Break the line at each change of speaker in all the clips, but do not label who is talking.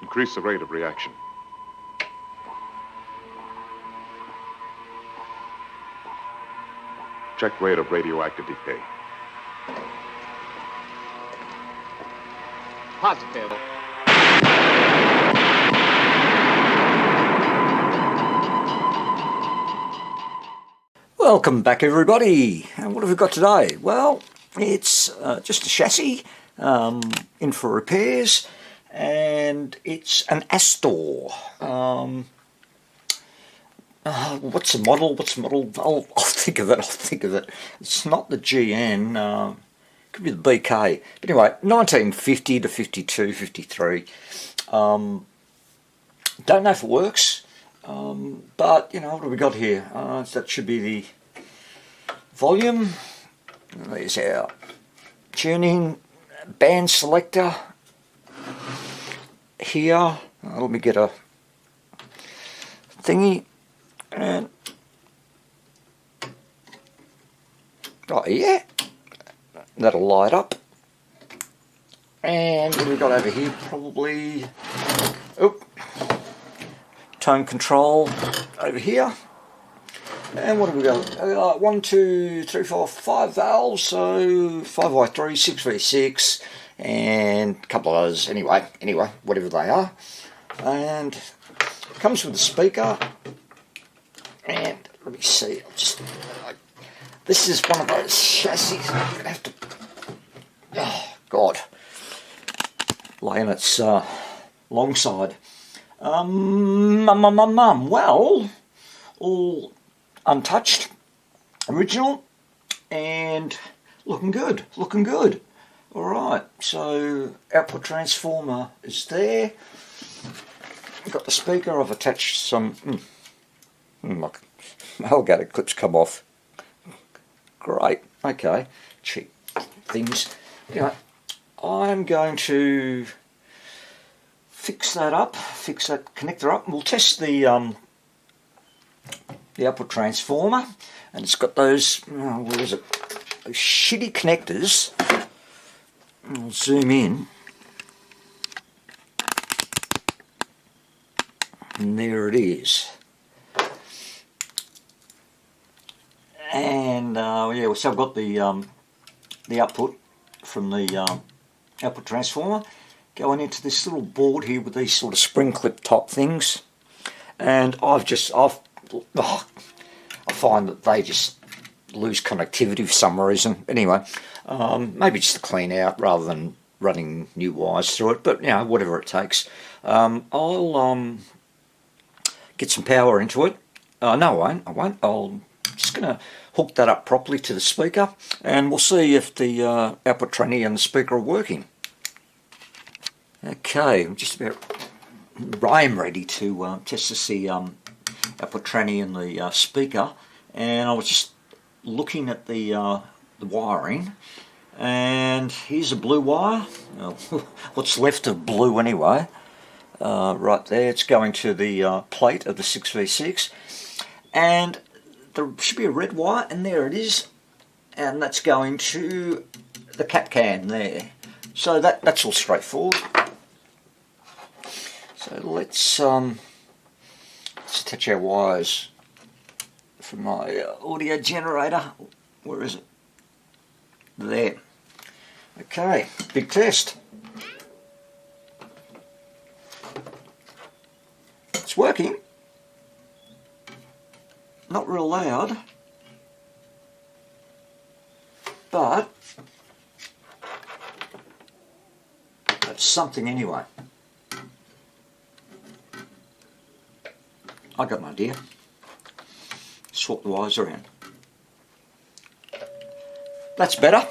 Increase the rate of reaction. Check rate of radioactive decay.
Positive.
Welcome back, everybody. And what have we got today? Well, it's just a chassis in for repairs, and it's an Astor. What's the model? I'll think of it. It's not the GN. Could be the BK. But anyway, 1950 to 52, 53. Don't know if it works. But, you know, what have we got here? That should be the volume. There's our tuning band selector here. Let me get a thingy. And oh yeah, that'll light up. And what have we got over here? Probably tone control over here. And what have we got? 1, 2, 3, 4, 5 valves, so 5x3, 6v6, and a couple of others. Anyway, whatever they are. And it comes with a speaker. And let me see. This is one of those chassis. I'm gonna have to. Oh God, lay on its long side. Well, all untouched, original, and looking good. All right, so output transformer is there. I've got the speaker. I've attached some. My alligator clips come off. Great. Okay, cheap things. Anyway, I'm going to fix that connector up, and we'll test the output transformer. And it's got those, what is it? Those shitty connectors. I'll zoom in. And there it is. And yeah, so I've got the output from the output transformer going into this little board here with these sort of spring clip top things, and I find that they just lose connectivity for some reason. Anyway, maybe just to clean out rather than running new wires through it, but you know, whatever it takes. I'll get some power into it. No, I won't. I'm just going to hook that up properly to the speaker, and we'll see if the output tranny and the speaker are working. Okay, I'm just about ready to test to see output tranny and the speaker, and I was just looking at the wiring, and here's a blue wire, what's left of blue anyway, right there. It's going to the plate of the 6v6, and there should be a red wire, and there it is, and that's going to the cap can there. So that's all straightforward. So let's attach our wires from my audio generator. Where is it? There. Okay, big test. It's working. Not real loud, but that's something anyway. I got an idea. Swap the wires around. That's better.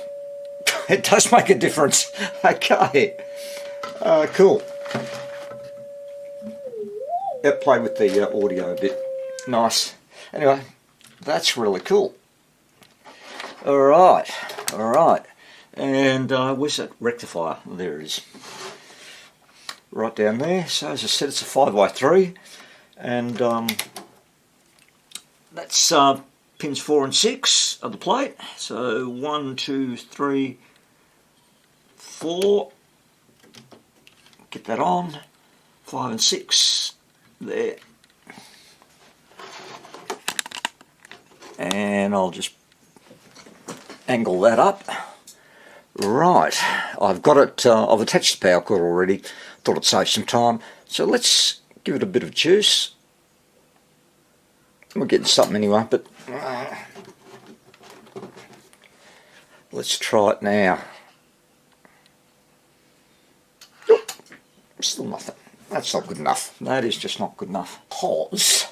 It does make a difference. Okay. Cool. That play with the audio a bit. Nice. Anyway, that's really cool. Alright. And where's that rectifier? There it is. Right down there. So as I said, it's a 5x3. And that's pins 4 and 6 of the plate. So 1, 2, 3, 4. Get that on. 5 and 6 there. And I'll just angle that up. Right, I've got it, I've attached the power cord already, thought it'd save some time. So let's give it a bit of juice. We're getting something anyway, but let's try it now. Nope, still nothing. That's not good enough. That is just not good enough. Because,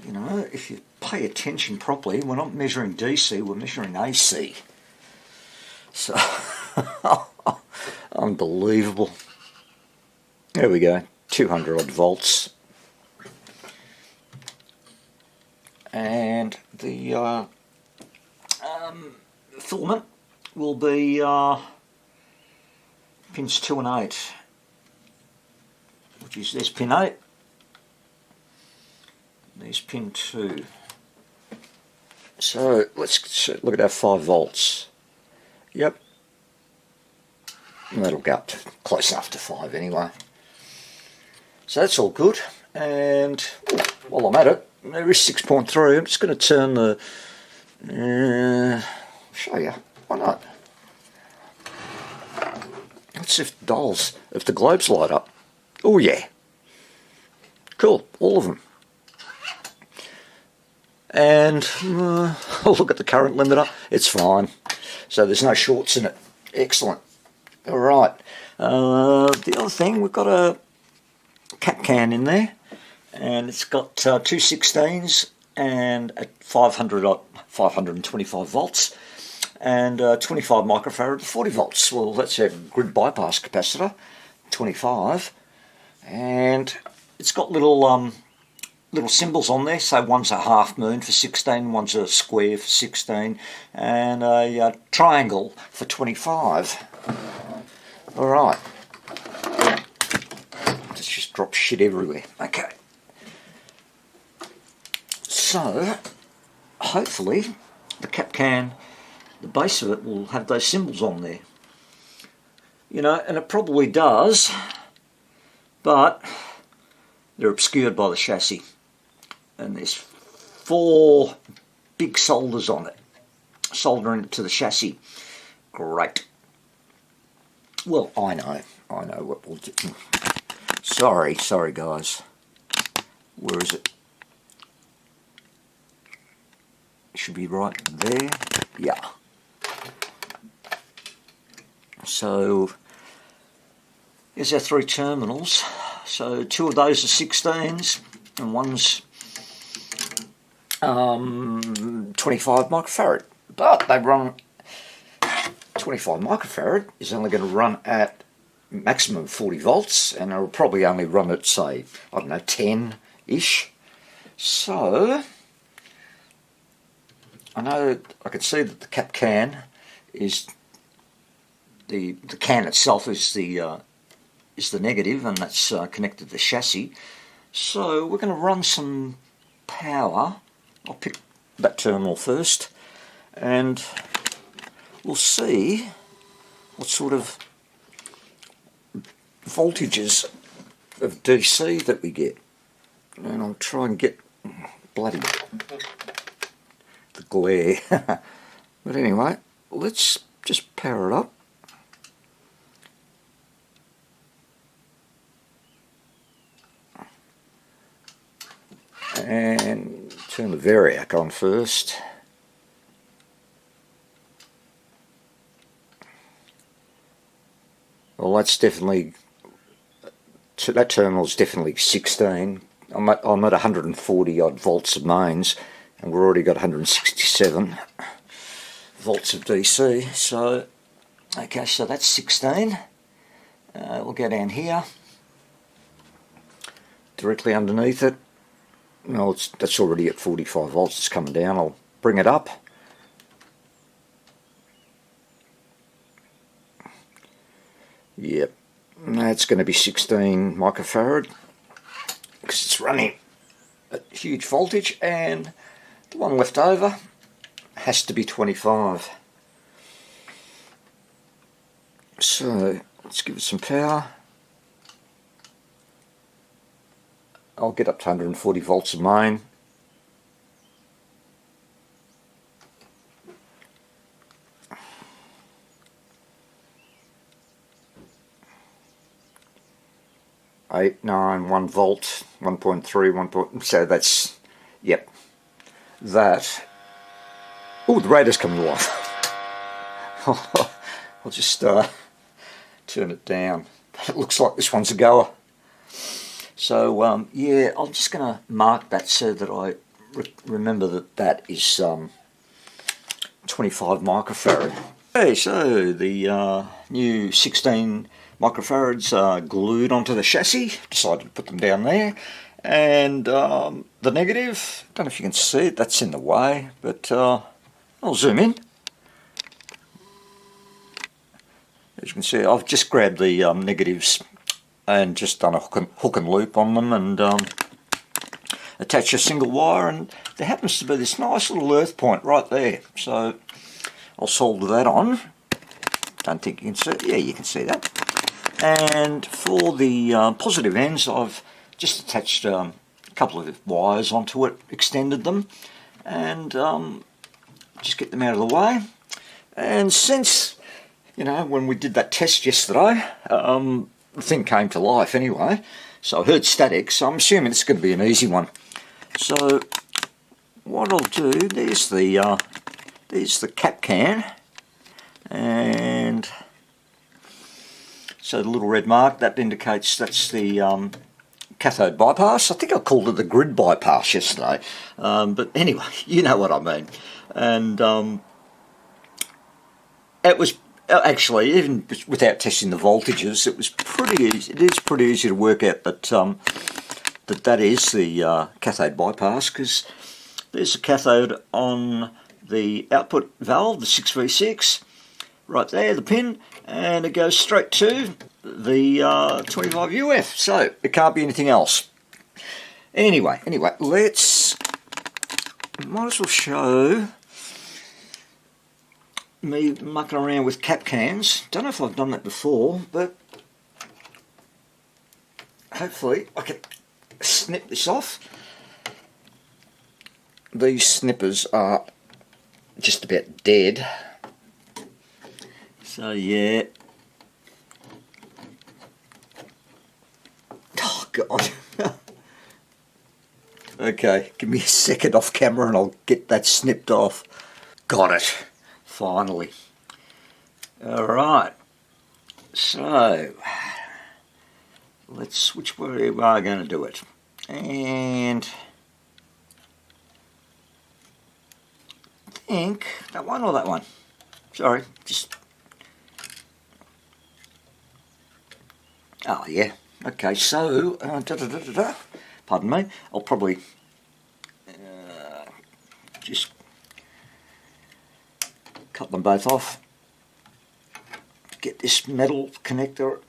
you know, if you pay attention properly, we're not measuring DC, we're measuring AC. So, unbelievable. There we go, 200 odd volts. And the filament will be pins 2 and 8, which is this pin 8, there's pin 2. So let's look at our 5 volts. Yep, and that'll go up to close enough to 5 anyway. So that's all good. And while I'm at it, there is 6.3. I'm just going to turn the show you, why not? Let's see if the globes light up. Oh yeah, cool, all of them. And I'll look at the current limiter, it's fine. So there's no shorts in it. Excellent. Alright, the other thing, we've got a cap can in there, and it's got 2 16s and at 525 volts and 25 microfarad at 40 volts. Well, that's our grid bypass capacitor, 25, and it's got little symbols on there. So one's a half moon for 16, one's a square for 16, and a triangle for 25. Alright, let's just drop shit everywhere. Okay, so hopefully the cap can, the base of it, will have those symbols on there. You know, and it probably does, but they're obscured by the chassis. And there's 4 big solders on it, soldering it to the chassis. Great. Well, I know what we'll do. Sorry guys. Where is it? Should be right there. Yeah. So here's our 3 terminals. So 2 of those are 16s and one's 25 microfarad. But they run 25 microfarad is only going to run at maximum 40 volts, and it'll probably only run at, say, I don't know, 10-ish. So I know I can see that the cap can is the can itself is the negative, and that's connected to the chassis. So we're going to run some power. I'll pick that terminal first, and we'll see what sort of voltages of DC that we get. And I'll try and get bloody the glare. But anyway, let's just power it up. And turn the variac on first. Well, that's definitely, that terminal's definitely 16. I'm at 140 odd volts of mains, and we've already got 167 volts of DC. So, okay, so that's 16. We'll go down here, directly underneath it. No, that's already at 45 volts. It's coming down. I'll bring it up. Yep, that's going to be 16 microfarad because it's running at huge voltage, and the one left over has to be 25. So let's give it some power. I'll get up to 140 volts of main. Eight, 9, 1 volt, 1.3, 1. So that's, yep, that. Oh, the radar's coming along. I'll just turn it down. It looks like this one's a goer. So yeah, I'm just going to mark that so that I remember that that is 25 microfarad. Okay, so the new 16 microfarads are glued onto the chassis. Decided to put them down there. And the negative, don't know if you can see it, that's in the way, but I'll zoom in. As you can see, I've just grabbed the negatives and just done a hook and loop on them and attach a single wire, and there happens to be this nice little earth point right there. So I'll solder that on. Don't think you can see it. Yeah, you can see that. And for the positive ends, I've just attached a couple of wires onto it, extended them, and just get them out of the way. And since, you know, when we did that test yesterday, the thing came to life anyway, so I heard static, so I'm assuming it's going to be an easy one. So what I'll do, there's the cap can, and so the little red mark, that indicates that's the cathode bypass. I think I called it the grid bypass yesterday, but anyway, you know what I mean. And it was actually, even without testing the voltages, it was pretty easy. It is pretty easy to work out that that is the cathode bypass, because there's a cathode on the output valve, the 6V6, right there, the pin, and it goes straight to the 25 UF. So it can't be anything else. Anyway, let's might as well show me mucking around with cap cans. Don't know if I've done that before, but hopefully I can snip this off. These snippers are just about dead, so yeah. Oh god. Okay, give me a second off camera and I'll get that snipped off. Got it, finally. Alright, so let's switch where we are going to do it. And I think that one or that one. Sorry, just... Oh yeah, okay, so pardon me, I'll probably just cut them both off, get this metal connector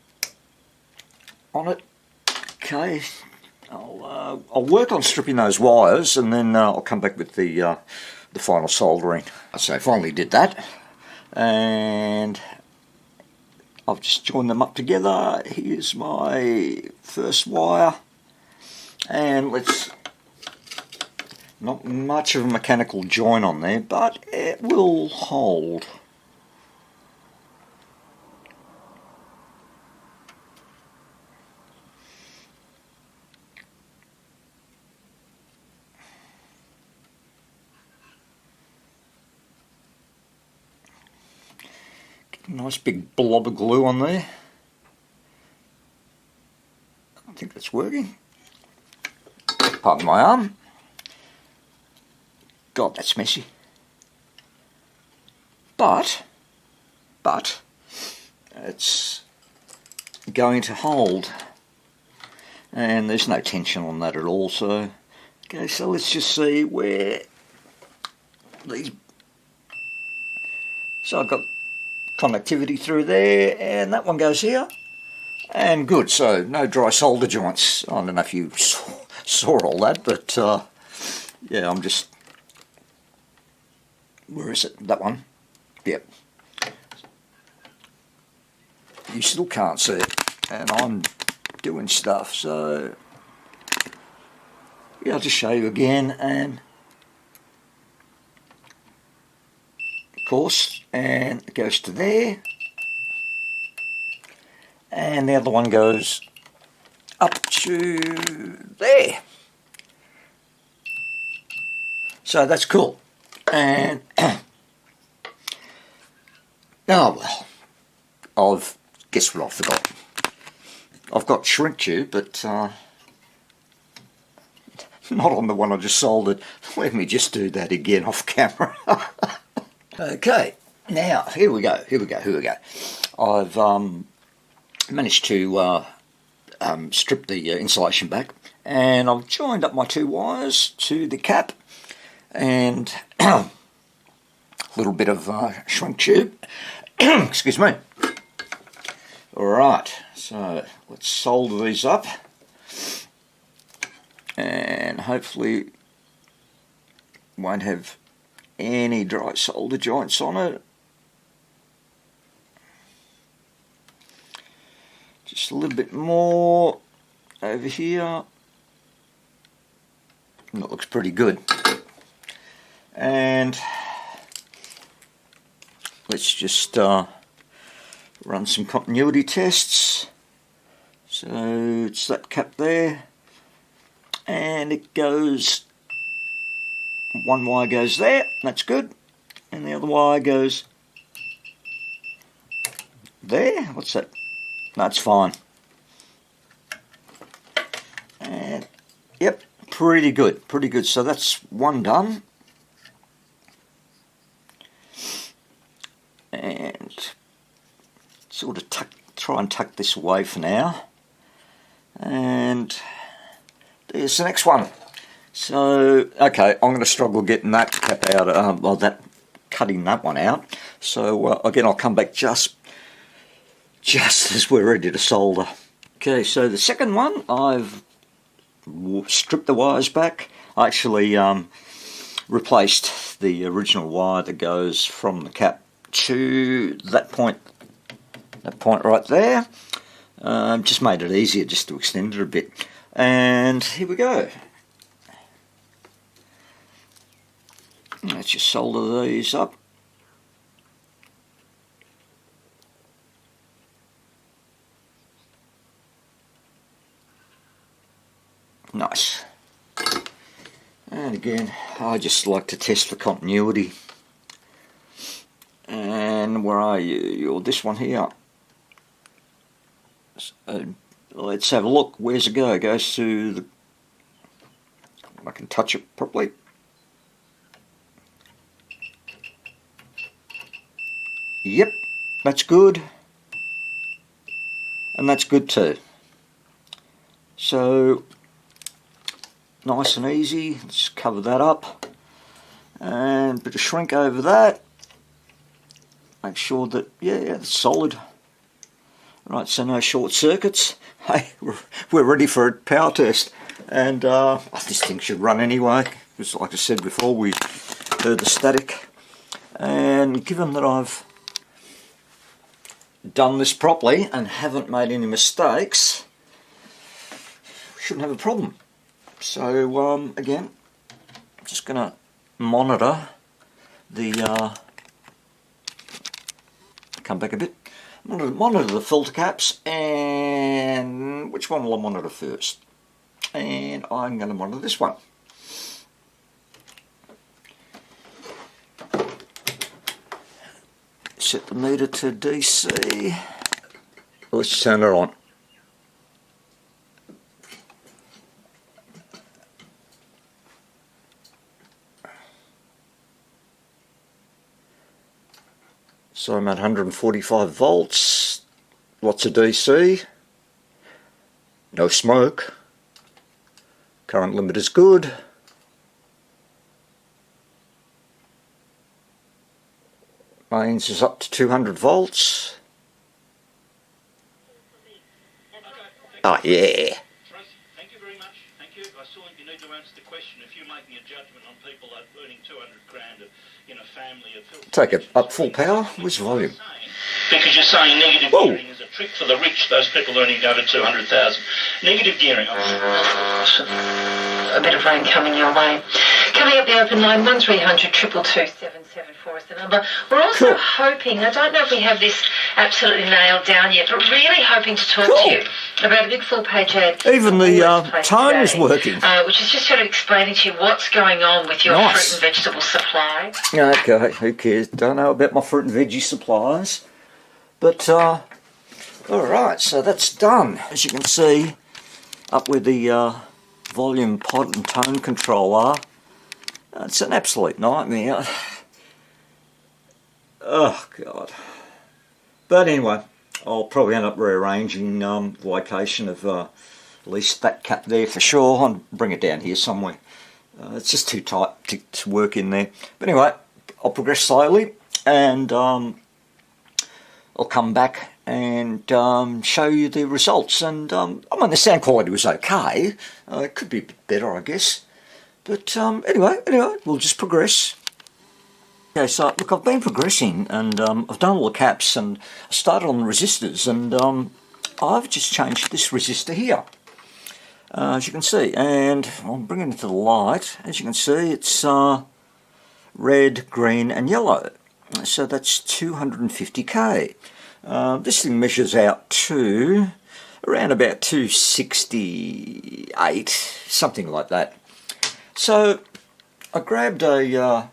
on it. Okay, I'll work on stripping those wires, and then I'll come back with the final soldering. So I finally did that, and I've just joined them up together. Here's my first wire, and not much of a mechanical join on there, but it will hold. Nice big blob of glue on there. I think that's working. Pardon my arm. God, that's messy. But it's going to hold, and there's no tension on that at all. So okay, so let's just see where these. So I've got connectivity through there, and that one goes here, and good. So no dry solder joints. I don't know if you saw all that, but yeah, I'm just, where is it? That one? Yep. You still can't see it, and I'm doing stuff, so Yeah, I'll just show you again, and of course, and it goes to there, and the other one goes up to there. So that's cool. And oh well, guess what I forgot. I've got shrink tube, but not on the one I just soldered. Let me just do that again off camera. Okay, now here we go. I've managed to strip the insulation back, and I've joined up my two wires to the cap, and a little bit of shrink tube. Excuse me. Alright, so let's solder these up, and hopefully won't have any dry solder joints on it. Just a little bit more over here. That looks pretty good. And let's just run some continuity tests. So it's that cap there, and it goes, one wire goes there, that's good, and the other wire goes there. What's that? That's fine. And yep, pretty good. So that's one done. And sort of try and tuck this away for now. And there's the next one. So, okay, I'm going to struggle getting that cap out, cutting that one out. So again, I'll come back just as we're ready to solder. Okay, so the second one, I've stripped the wires back. I actually replaced the original wire that goes from the cap to that point right there. Just made it easier just to extend it a bit. And here we go. Let's just solder these up. Nice. And again, I just like to test for continuity. And where are you? You're this one here. So let's have a look. Where's it go? It goes to the... I can touch it properly. Yep, that's good. And that's good too. So nice and easy. Let's cover that up, and a bit of shrink over that. Make sure that, yeah, it's solid. Right, so no short circuits. Hey, we're ready for a power test, and this thing should run anyway, because like I said before, we heard the static. And given that I've done this properly and haven't made any mistakes, we shouldn't have a problem. So again, I'm just going to monitor the come back a bit, monitor the filter caps, and which one will I monitor first? And I'm going to monitor this one. Set the meter to DC. Let's turn it on. So I'm at 145 volts, lots of DC, no smoke, current limit is good. Mains is up to 200 volts. Ah, yeah.
Thank you very much. Thank you. Russell, you need to answer the question. If you're making a judgment on people that are earning 200 grand in a family of...
Take it up full power. Where's the volume?
Because you're saying negative gearing is a trick for the rich, those people earning over 200,000. Negative gearing.
A bit of rain coming your way. Coming up the open line, 1300 222 774 is the number. We're also hoping, I don't know if we have this absolutely nailed down yet, but really hoping to talk to you about a big full-page ad.
Even the tone is working.
Which is just sort of explaining to you what's going on with your fruit and vegetable supply.
Okay, who cares? Don't know about my fruit and veggie supplies. But, alright, so that's done. As you can see, up where the volume pod and tone control are, it's an absolute nightmare. Oh, God. But anyway, I'll probably end up rearranging the location of at least that cap there for sure, and bring it down here somewhere. It's just too tight to work in there. But anyway, I'll progress slowly, and I'll come back and show you the results. And I mean, the sound quality was okay. It could be a bit better, I guess. But anyway, we'll just progress. Okay, so look, I've been progressing, and I've done all the caps, and I started on the resistors, and I've just changed this resistor here, as you can see, and I'll bring it into the light. As you can see, it's red, green and yellow, so that's 250k. This thing measures out to around about 268, something like that. So I grabbed a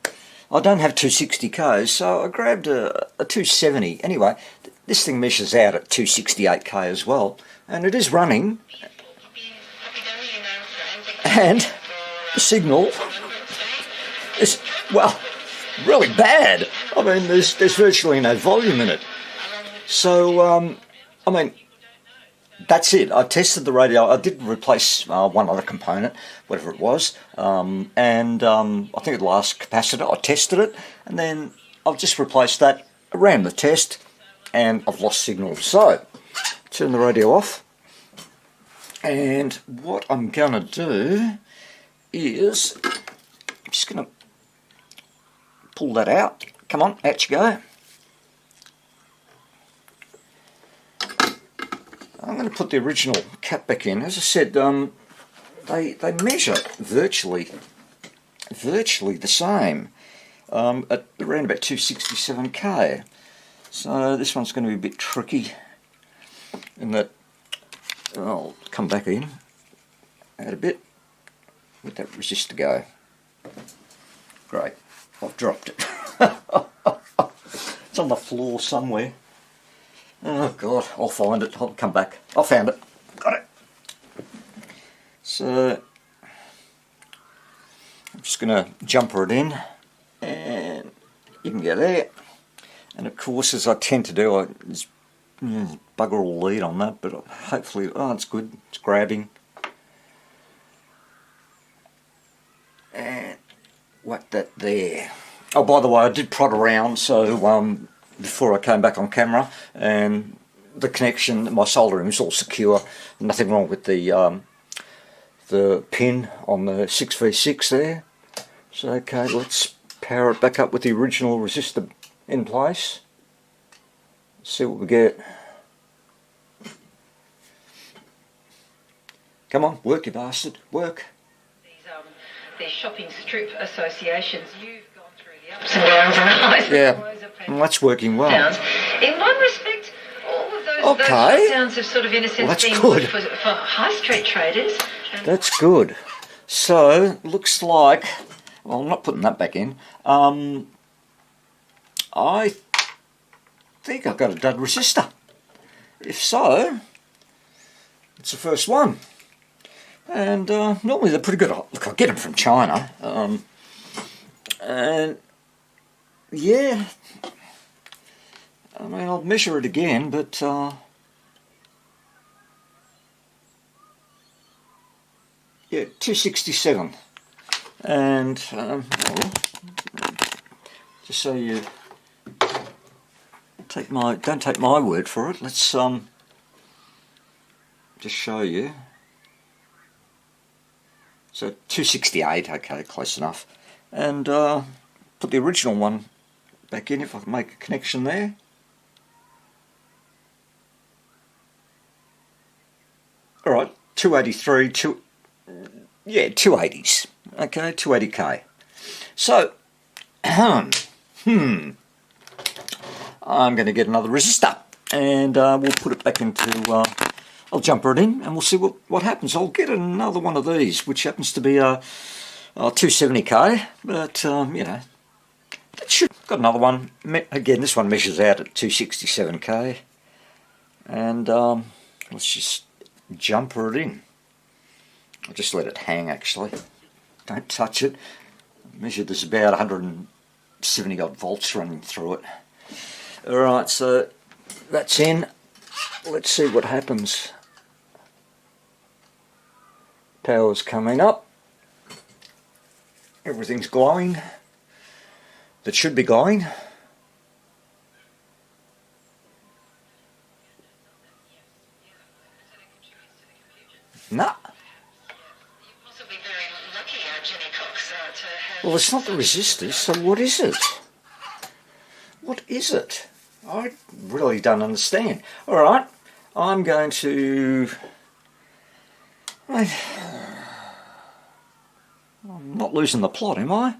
I don't have 260k, so I grabbed a 270. Anyway, this thing measures out at 268k as well, and it is running, and the signal is, well, really bad. I mean, there's virtually no volume in it. So, I mean, that's it. I tested the radio. I did replace one other component, whatever it was, and I think the last capacitor, I tested it, and then I've just replaced that. I ran the test, and I've lost signal. So, turn the radio off, and what I'm going to do is, I'm just going to pull that out. Come on, out you go. I'm going to put the original cap back in. As I said, they measure virtually the same at around about 267k. So this one's going to be a bit tricky in that I'll come back in, add a bit, let that resistor go. Great, I've dropped it. It's on the floor somewhere. Oh God, I'll find it. I'll come back. I found it. Got it. So I'm just going to jumper it in, and you can go there. And of course, as I tend to do, there's bugger all lead on that, but hopefully, oh, it's good. It's grabbing. And whack that there. Oh, by the way, I did prod around, so before I came back on camera, and the connection, my soldering was all secure. Nothing wrong with the pin on the 6v6 there. So okay, let's power it back up with the original resistor in place. See what we get. Come on, work, you bastard, work.
These shopping strip associations, you've gone through the ups and downs and the highs and lows of
well, that's working well.
In one respect, all of those shutdowns have sort of, in a sense, been good for high street traders.
That's good. So, looks like, well, I'm not putting that back in. I think I've got a dud resistor. If so, it's the first one. And normally they're pretty good. Look, I get them from China. And yeah, I mean, I'll measure it again, but yeah, 267. And well, just so you don't take my word for it. Let's just show you. So 268, okay, close enough. And put the original one back in if I can make a connection there. Alright, 283, 280s. Okay, 280k. So, I'm going to get another resistor and we'll put it back into, I'll jumper it in and we'll see what happens. I'll get another one of these, which happens to be a 270k, but you know, that should, got another one. Again, this one measures out at 267k, and let's just jumper it in. I'll just let it hang actually. Don't touch it. I measured there's about 170 odd volts running through it. Alright, so that's in. Let's see what happens. Power's coming up. Everything's glowing. That should be glowing. Nah. Well, it's not the resistors, so what is it? What is it? I really don't understand. Alright, I'm going to... I'm not losing the plot, am I?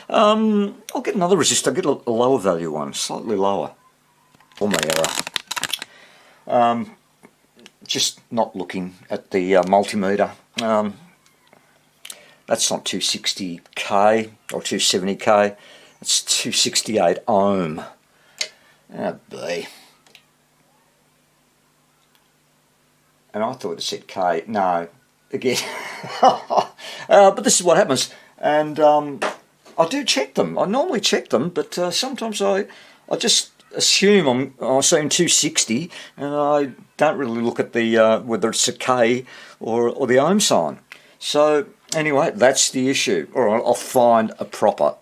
I'll get another resistor. I'll get a lower value one, slightly lower. For my error. Just not looking at the multimeter. That's not 260k or 270k. It's 268 ohm. Oh boy. And I thought it said K. No, again. But this is what happens. And I do check them. I normally check them, but sometimes I just assume I'm saying 260, and I don't really look at the whether it's a K or the ohm sign. So anyway, that's the issue. All right, I'll find a proper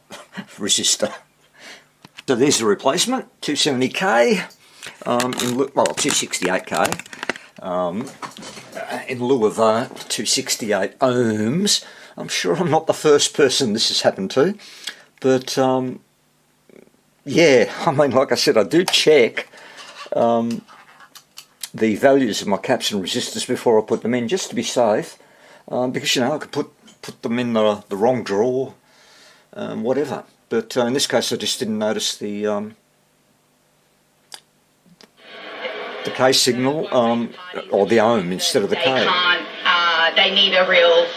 resistor. So there's the replacement, 270k, well 268k, in lieu of 268 ohms. I'm sure I'm not the first person this has happened to, but yeah, I mean, like I said, I do check the values of my caps and resistors before I put them in, just to be safe, because, you know, I could put them in the wrong drawer, whatever. But in this case, I just didn't notice the K signal, or the ohm instead of the K.
They need a real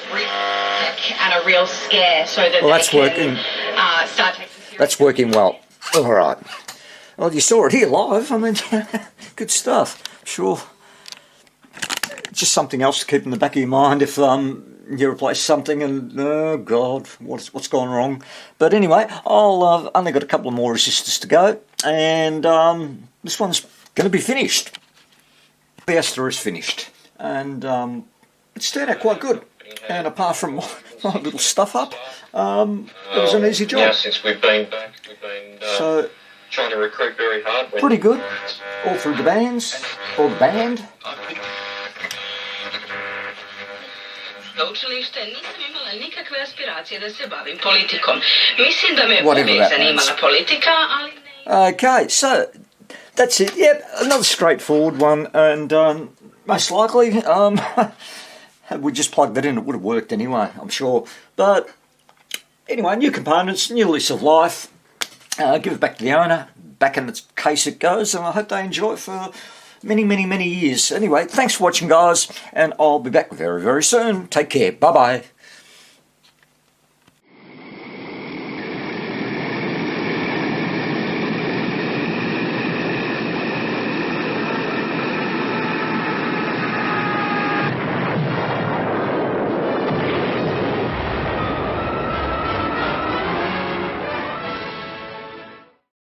and a real scare so that
well, that's working.
Start taking serious.
That's working well. All right. Well, you saw it here live. I mean, good stuff. Sure. Just something else to keep in the back of your mind if you replace something and oh god, what's gone wrong. But anyway, I'll only got a couple of more resistors to go, and this one's going to be finished. The Astor is finished, and it's turned out quite good. And apart from my little stuff up, it was an easy job.
Now since we've been back, we've been
so
trying to recruit very hard.
Pretty good, all through the bands, or the band.
Učilište, nisam imala nikakve aspiracije da se bavim politikom. Mislim da me
Whatever
uvijek
that
zanimala
means.
politika, ali ne...
Okay, so that's it. Yep, another straightforward one, and most likely, had we just plugged that in, it would have worked anyway, I'm sure. But anyway, new components, new lease of life. Give it back to the owner. Back in its case it goes, and I hope they enjoy it for many, many, many years. Anyway, thanks for watching, guys, and I'll be back very, very soon. Take care. Bye-bye.